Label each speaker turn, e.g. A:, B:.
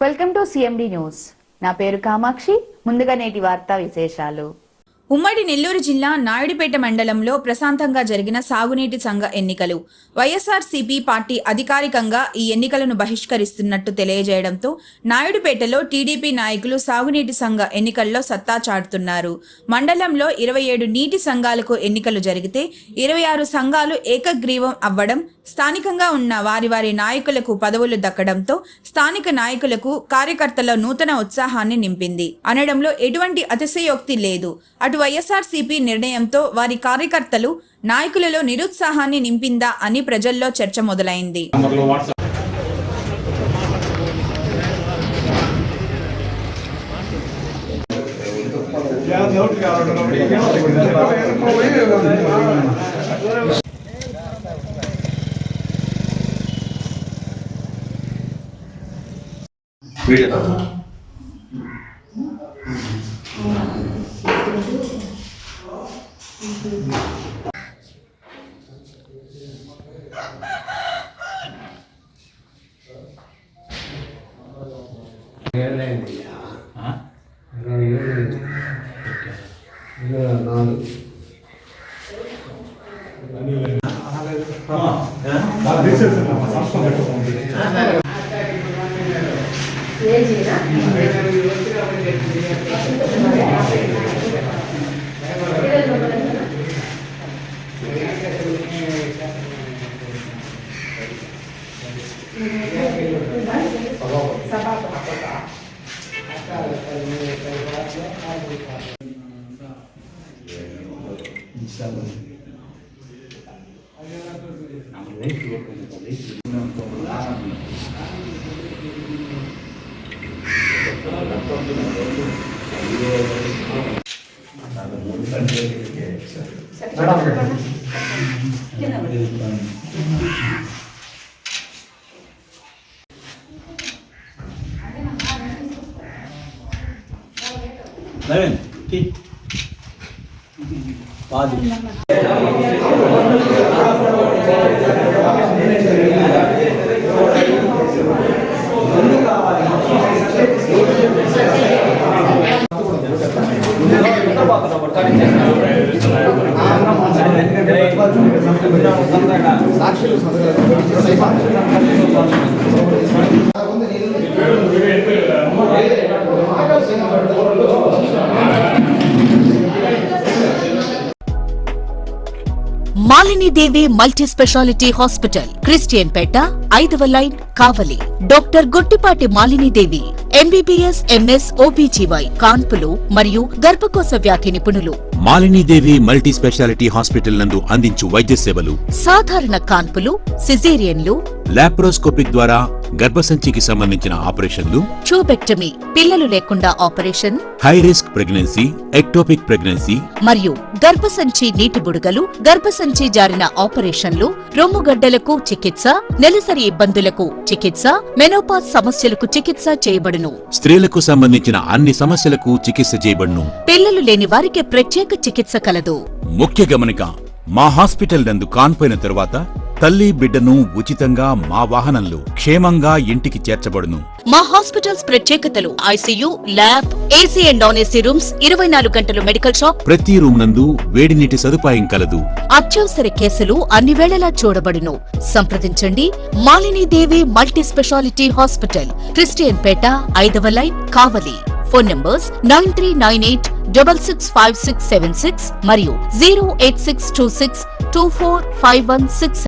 A: Welcome to CMD news. నా పేరు కామాక్షి. ముందుగా నేటి వార్తా విశేషాలు.
B: ఉమ్మడి నెల్లూరు జిల్లా నాయుడుపేట మండలంలో ప్రశాంతంగా జరిగిన సాగునీటి సంఘ ఎన్నికలు. వైఎస్ఆర్సీపీ పార్టీ అధికారికంగా ఈ ఎన్నికలను బహిష్కరిస్తున్నట్టు తెలియజేయడంతో నాయుడుపేటలో టీడీపీ నాయకులు సాగునీటి సంఘ ఎన్నికల్లో సత్తా చాటుతున్నారు. మండలంలో 27 నీటి సంఘాలకు ఎన్నికలు జరిగితే 26 సంఘాలు ఏకగ్రీవం అవ్వడం, స్థానికంగా ఉన్న వారి నాయకులకు పదవులు దక్కడంతో స్థానిక నాయకులకు కార్యకర్తల నూతన ఉత్సాహాన్ని నింపింది అనడంలో ఎటువంటి అతిశయోక్తి లేదు. అటు వైఎస్ఆర్సీపీ నిర్ణయంతో వారి కార్యకర్తలు నాయకులలో నిరుత్సాహాన్ని నింపిందా అని ప్రజల్లో చర్చ మొదలైంది.
C: మాలిని దేవి మల్టీ స్పెషాలిటీ హాస్పిటల్, క్రిస్టియన్ పేట, 5వ లైన్, కావలి. డాక్టర్ గుట్టిపాటి మాలిని దేవి, ఎంబీబీఎస్, ఎంఎస్, ఓబీజీవై, కాన్పులు మరియు గర్భకోశ వ్యాధి నిపుణులు.
D: మాలినీదేవి మల్టీ స్పెషాలిటీ హాస్పిటల్ నందు అందించు వైద్య సేవలు:
C: సాధారణ కాన్పులు, సిజేరియన్లు,
D: లాప్రోస్కోపిక్ ద్వారా గర్భసంచికి సంబంధించిన ఆపరేషన్లు,
C: ట్యూబెక్టమీ, పిల్లలు లేకుండా operation,
D: high risk pregnancy, ectopic pregnancy
C: మరియు గర్భసంచి నీటి బుడగలు, గర్భసంచి జారిన ఆపరేషన్లు, రొమ్ముగడ్డలకు చికిత్స, నెలసరి ఇబ్బందులకు చికిత్స, మెనోపాజ్ సమస్యలకు చికిత్స చేయబడును.
D: స్త్రీలకు సంబంధించిన అన్ని సమస్యలకు చికిత్స చేయబడును.
C: పిల్లలు లేని వారికి ప్రత్యేక చికిత్స కలదు.
D: ముఖ్య గమనిక: మా హాస్పిటల్ నందు కాన్పోయిన తరువాత తల్లి బిడ్డను ఉచితంగా మా వాహనంలో క్షేమంగా ఇంటికి చేర్చబడును.
C: మా హాస్పిటల్స్ ప్రత్యేకతలు: ICU, lab, AC and non AC rooms, 24 గంటలు మెడికల్ షాప్,
D: ప్రతి రూమ్ నందు వేడి నీటి సదుపాయం కలదు.
C: అత్యవసర కేసులు అన్ని వేళలా చూడబడును. సంప్రదించండి. మాలిని దేవి మల్టీ స్పెషాలిటీ హాస్పిటల్, క్రిస్టియన్ పేట, 5వ లైన్, కావలి. ఫోన్ నంబర్స్ 9398665676 మరియు 08626245166.